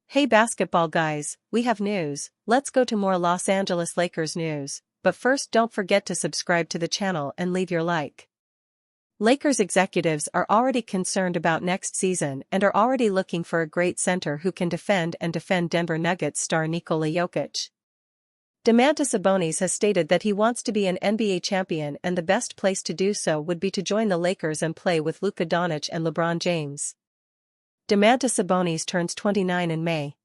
Hey basketball guys, we have news. Let's go to more Los Angeles Lakers news, but first don't forget to subscribe to the channel and leave your like. Lakers executives are already concerned about next season and are already looking for a great center who can defend Denver Nuggets star Nikola Jokic. Domantas Sabonis has stated that he wants to be an NBA champion and the best place to do so would be to join the Lakers and play with Luka Doncic and LeBron James. Domantas Sabonis turns 29 in May.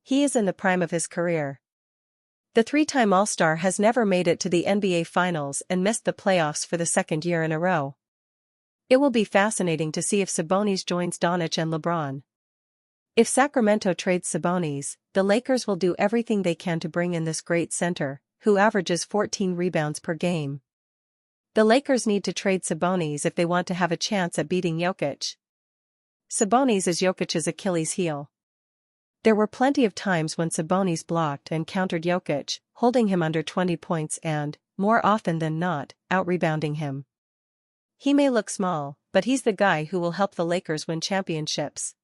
He is in the prime of his career. The three-time All-Star has never made it to the NBA Finals and missed the playoffs for the second year in a row. It will be fascinating to see if Sabonis joins Doncic and LeBron. If Sacramento trades Sabonis, the Lakers will do everything they can to bring in this great center, who averages 14 rebounds per game. The Lakers need to trade Sabonis if they want to have a chance at beating Jokic. Sabonis is Jokic's Achilles heel. There were plenty of times when Sabonis blocked and countered Jokic, holding him under 20 points and, more often than not, out-rebounding him. He may look small, but he's the guy who will help the Lakers win championships.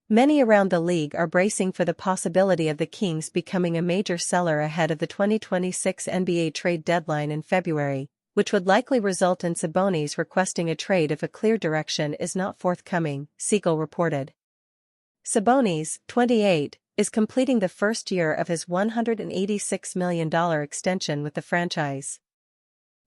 Many around the league are bracing for the possibility of the Kings becoming a major seller ahead of the 2026 NBA trade deadline in February, which would likely result in Sabonis requesting a trade if a clear direction is not forthcoming, Siegel reported. Sabonis, 28, is completing the first year of his $186 million extension with the franchise.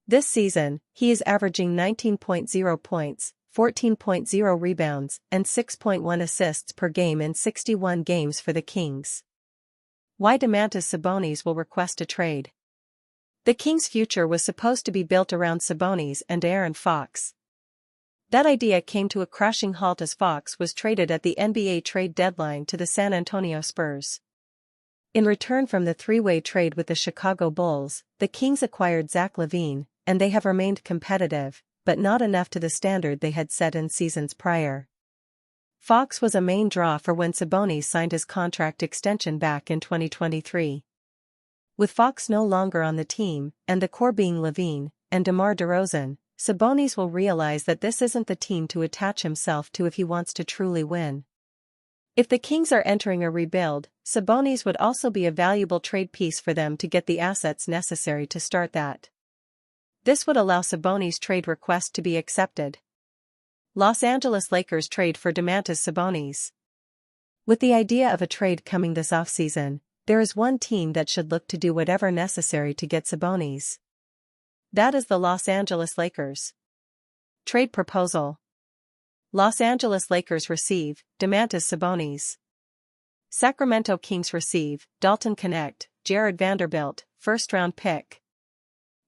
This season, he is averaging 19.0 points, 14.0 rebounds, and 6.1 assists per game in 61 games for the Kings. Why Domantas Sabonis will request a trade? The Kings' future was supposed to be built around Sabonis and Aaron Fox. That idea came to a crashing halt as Fox was traded at the NBA trade deadline to the San Antonio Spurs. In return from the three-way trade with the Chicago Bulls, the Kings acquired Zach LaVine, and they have remained competitive, but not enough to the standard they had set in seasons prior. Fox was a main draw for when Sabonis signed his contract extension back in 2023. With Fox no longer on the team, and the core being LaVine and DeMar DeRozan, Sabonis will realize that this isn't the team to attach himself to if he wants to truly win. If the Kings are entering a rebuild, Sabonis would also be a valuable trade piece for them to get the assets necessary to start that. This would allow Sabonis' trade request to be accepted. Los Angeles Lakers trade for Domantas Sabonis. With the idea of a trade coming this offseason, there is one team that should look to do whatever necessary to get Sabonis. That is the Los Angeles Lakers. Trade proposal. Los Angeles Lakers receive Domantas Sabonis. Sacramento Kings receive Dalton Knecht, Jared Vanderbilt, first-round pick.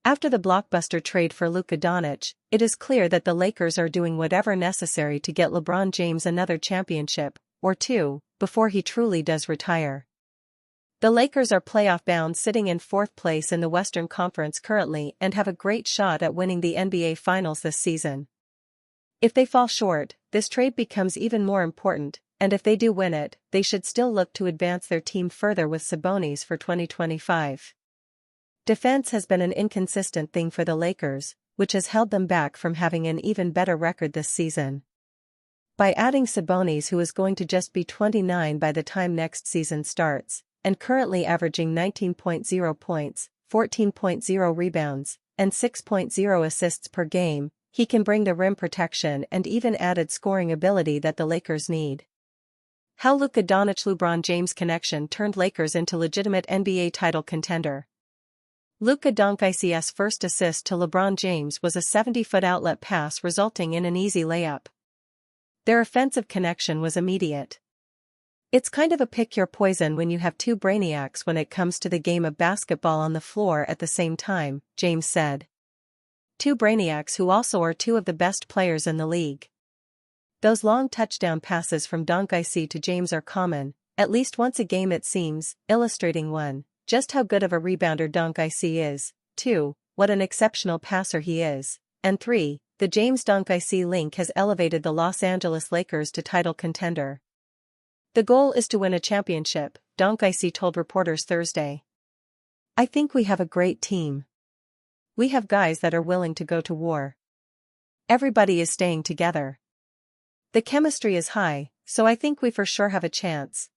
After the blockbuster trade for Luka Doncic, it is clear that the Lakers are doing whatever necessary to get LeBron James another championship, or two, before he truly does retire. The Lakers are playoff-bound, sitting in fourth place in the Western Conference currently and have a great shot at winning the NBA Finals this season. If they fall short, this trade becomes even more important, and if they do win it, they should still look to advance their team further with Sabonis for 2025. Defense has been an inconsistent thing for the Lakers, which has held them back from having an even better record this season. By adding Sabonis, who is going to just be 29 by the time next season starts, and currently averaging 19.0 points, 14.0 rebounds, and 6.0 assists per game, he can bring the rim protection and even added scoring ability that the Lakers need. How Luka Doncic-LeBron James connection turned Lakers into legitimate NBA title contender. Luka Doncic's first assist to LeBron James was a 70-foot outlet pass resulting in an easy layup. Their offensive connection was immediate. It's kind of a pick your poison when you have two brainiacs when it comes to the game of basketball on the floor at the same time, James said. Two brainiacs who also are two of the best players in the league. Those long touchdown passes from Doncic to James are common, at least once a game it seems, illustrating 1, just how good of a rebounder Doncic is, 2, what an exceptional passer he is, and 3, the James-Doncic link has elevated the Los Angeles Lakers to title contender. The goal is to win a championship, Doncic told reporters Thursday. I think we have a great team. We have guys that are willing to go to war. Everybody is staying together. The chemistry is high, so I think we for sure have a chance.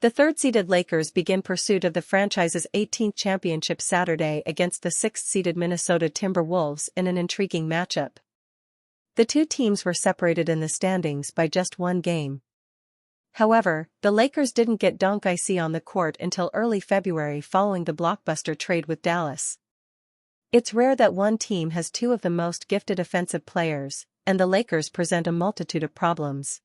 The third-seeded Lakers begin pursuit of the franchise's 18th championship Saturday against the sixth-seeded Minnesota Timberwolves in an intriguing matchup. The two teams were separated in the standings by just one game. However, the Lakers didn't get Doncic on the court until early February following the blockbuster trade with Dallas. It's rare that one team has two of the most gifted offensive players, and the Lakers present a multitude of problems.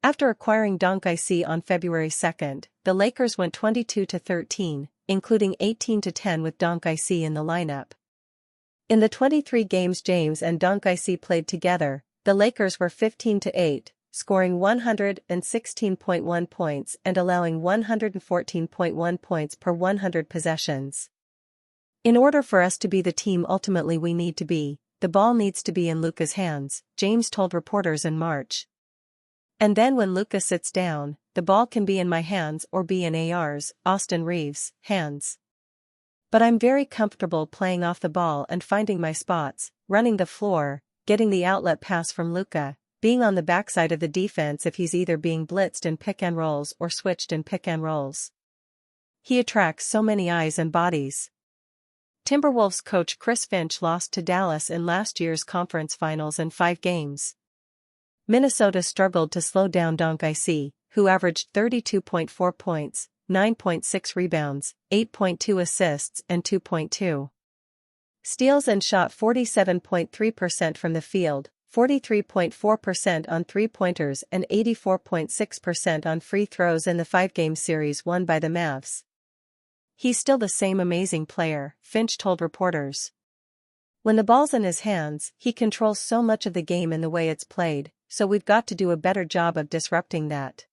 After acquiring Doncic on February 2, the Lakers went 22-13, including 18-10 with Doncic in the lineup. In the 23 games James and Doncic played together, the Lakers were 15-8, scoring 116.1 points and allowing 114.1 points per 100 possessions. In order for us to be the team ultimately we need to be, the ball needs to be in Luka's hands, James told reporters in March. And then when Luka sits down, the ball can be in my hands or be in AR's, Austin Reeves, hands. But I'm very comfortable playing off the ball and finding my spots, running the floor, getting the outlet pass from Luka, being on the backside of the defense if he's either being blitzed in pick and rolls or switched in pick and rolls. He attracts so many eyes and bodies. Timberwolves coach Chris Finch lost to Dallas in last year's conference finals in 5 games. Minnesota struggled to slow down Doncic, who averaged 32.4 points, 9.6 rebounds, 8.2 assists and 2.2 steals and shot 47.3% from the field, 43.4% on three-pointers and 84.6% on free throws in the 5-game series won by the Mavs. He's still the same amazing player, Finch told reporters. When the ball's in his hands, he controls so much of the game in the way it's played, so we've got to do a better job of disrupting that.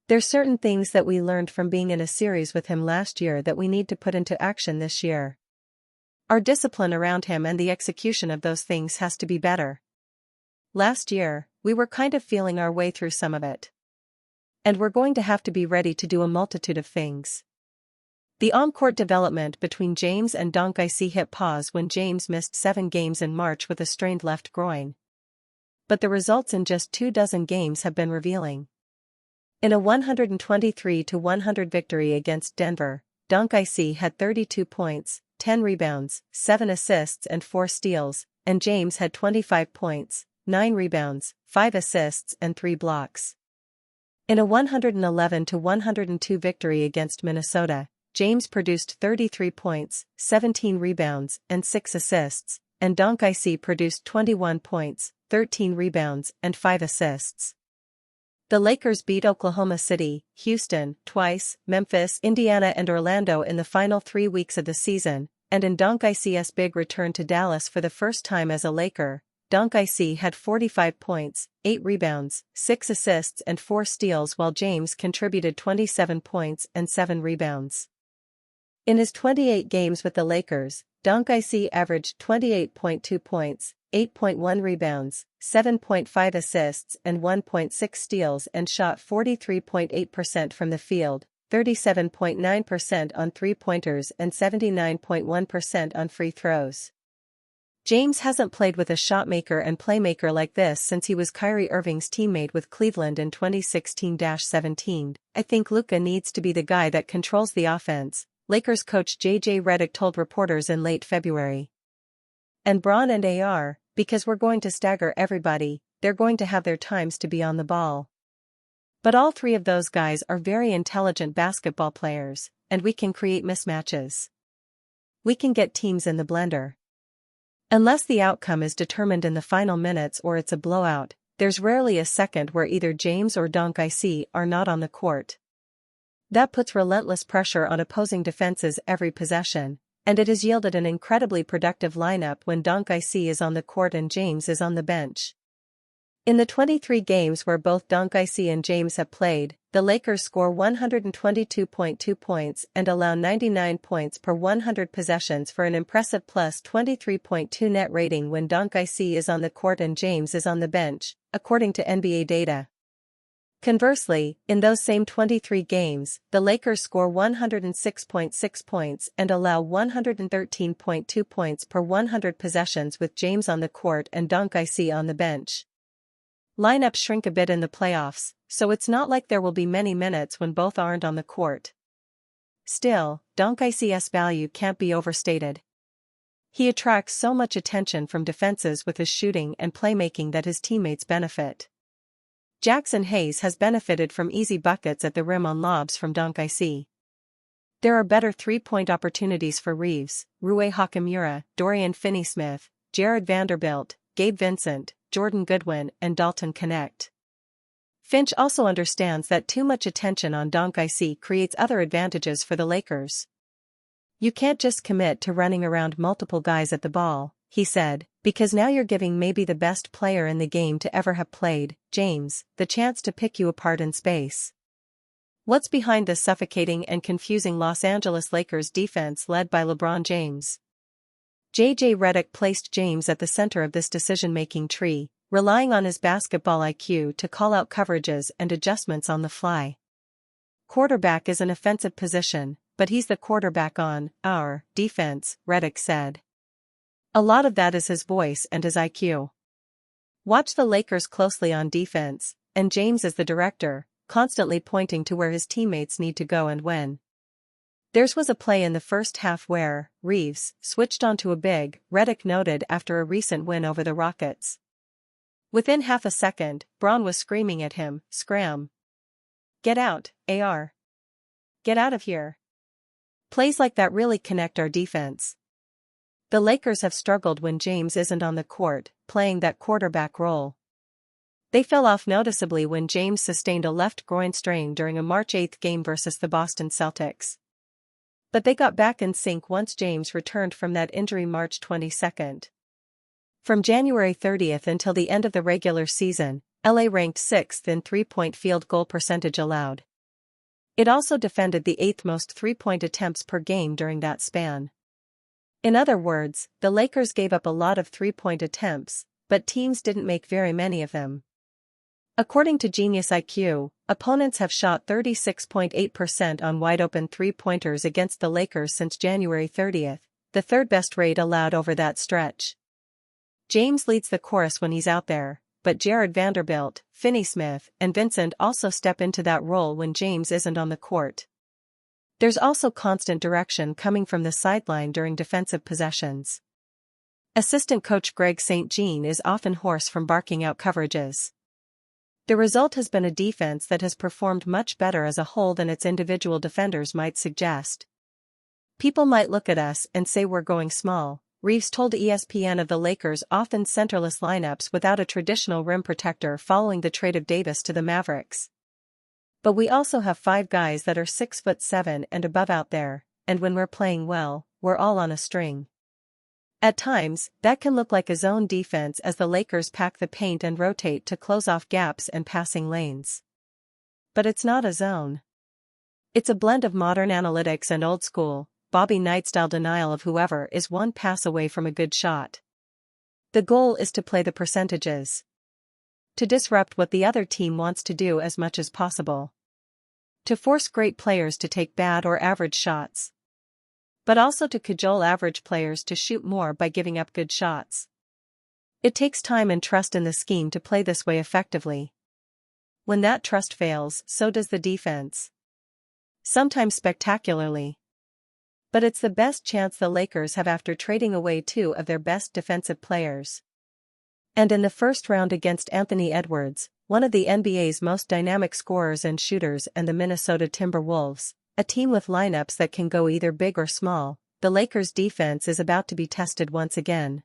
There's certain things that we learned from being in a series with him last year that we need to put into action this year. Our discipline around him and the execution of those things has to be better. Last year, we were kind of feeling our way through some of it. And we're going to have to be ready to do a multitude of things. The on-court development between James and Doncic hit pause when James missed 7 games in March with a strained left groin. But the results in just 24 games have been revealing. In a 123-100 victory against Denver, Doncic had 32 points, 10 rebounds, 7 assists and 4 steals, and James had 25 points, 9 rebounds, 5 assists and 3 blocks. In a 111-102 victory against Minnesota, James produced 33 points, 17 rebounds and 6 assists, and Doncic produced 21 points, 13 rebounds and 5 assists. The Lakers beat Oklahoma City, Houston, twice, Memphis, Indiana and Orlando in the final 3 weeks of the season, and in Doncic's big return to Dallas for the first time as a Laker, Doncic had 45 points, 8 rebounds, 6 assists and 4 steals while James contributed 27 points and 7 rebounds. In his 28 games with the Lakers, Doncic averaged 28.2 points, 8.1 rebounds, 7.5 assists and 1.6 steals and shot 43.8% from the field, 37.9% on three-pointers and 79.1% on free throws. James hasn't played with a shotmaker and playmaker like this since he was Kyrie Irving's teammate with Cleveland in 2016-17. I think Luka needs to be the guy that controls the offense, Lakers coach J.J. Redick told reporters in late February. And Bron and AR, because we're going to stagger everybody, they're going to have their times to be on the ball. But all 3 of those guys are very intelligent basketball players, and we can create mismatches. We can get teams in the blender. Unless the outcome is determined in the final minutes or it's a blowout, there's rarely a second where either James or Doncic are not on the court. That puts relentless pressure on opposing defenses every possession, and it has yielded an incredibly productive lineup when Doncic is on the court and James is on the bench. In the 23 games where both Doncic and James have played, the Lakers score 122.2 points and allow 99 points per 100 possessions for an impressive plus 23.2 net rating when Doncic is on the court and James is on the bench, according to NBA data. Conversely, in those same 23 games, the Lakers score 106.6 points and allow 113.2 points per 100 possessions with James on the court and Doncic on the bench. Lineups shrink a bit in the playoffs, so it's not like there will be many minutes when both aren't on the court. Still, Doncic's value can't be overstated. He attracts so much attention from defenses with his shooting and playmaking that his teammates benefit. Jackson Hayes has benefited from easy buckets at the rim on lobs from Doncic. There are better three-point opportunities for Reeves, Rui Hachimura, Dorian Finney-Smith, Jared Vanderbilt, Gabe Vincent, Jordan Goodwin and Dalton Knecht. Finch also understands that too much attention on Doncic creates other advantages for the Lakers. You can't just commit to running around multiple guys at the ball, he said, because now you're giving maybe the best player in the game to ever have played, James, the chance to pick you apart in space. What's behind this suffocating and confusing Los Angeles Lakers defense led by LeBron James? J.J. Redick placed James at the center of this decision-making tree, relying on his basketball IQ to call out coverages and adjustments on the fly. Quarterback is an offensive position, but he's the quarterback on our defense, Redick said. A lot of that is his voice and his IQ. Watch the Lakers closely on defense, and James is the director, constantly pointing to where his teammates need to go and when. Theirs was a play in the first half where Reeves switched onto a big, Redick noted after a recent win over the Rockets. Within half a second, Braun was screaming at him, "Scram! Get out, AR! Get out of here!" Plays like that really connect our defense. The Lakers have struggled when James isn't on the court, playing that quarterback role. They fell off noticeably when James sustained a left groin strain during a March 8 game versus the Boston Celtics. But they got back in sync once James returned from that injury March 22. From January 30 until the end of the regular season, LA ranked 6th in three-point field goal percentage allowed. It also defended the 8th most three-point attempts per game during that span. In other words, the Lakers gave up a lot of three-point attempts, but teams didn't make very many of them. According to Genius IQ, opponents have shot 36.8% on wide-open three-pointers against the Lakers since January 30, the third-best rate allowed over that stretch. James leads the chorus when he's out there, but Jared Vanderbilt, Finney-Smith, and Vincent also step into that role when James isn't on the court. There's also constant direction coming from the sideline during defensive possessions. Assistant coach Greg St. Jean is often hoarse from barking out coverages. The result has been a defense that has performed much better as a whole than its individual defenders might suggest. People might look at us and say we're going small, Reeves told ESPN of the Lakers' often centerless lineups without a traditional rim protector following the trade of Davis to the Mavericks. But we also have 5 guys that are 6'7" and above out there, and when we're playing well, we're all on a string. At times, that can look like a zone defense as the Lakers pack the paint and rotate to close off gaps and passing lanes. But it's not a zone. It's a blend of modern analytics and old school, Bobby Knight-style denial of whoever is one pass away from a good shot. The goal is to play the percentages. To disrupt what the other team wants to do as much as possible. To force great players to take bad or average shots. But also to cajole average players to shoot more by giving up good shots. It takes time and trust in the scheme to play this way effectively. When that trust fails, so does the defense. Sometimes spectacularly. But it's the best chance the Lakers have after trading away 2 of their best defensive players. And in the first round against Anthony Edwards, one of the NBA's most dynamic scorers and shooters, and the Minnesota Timberwolves, a team with lineups that can go either big or small, the Lakers' defense is about to be tested once again.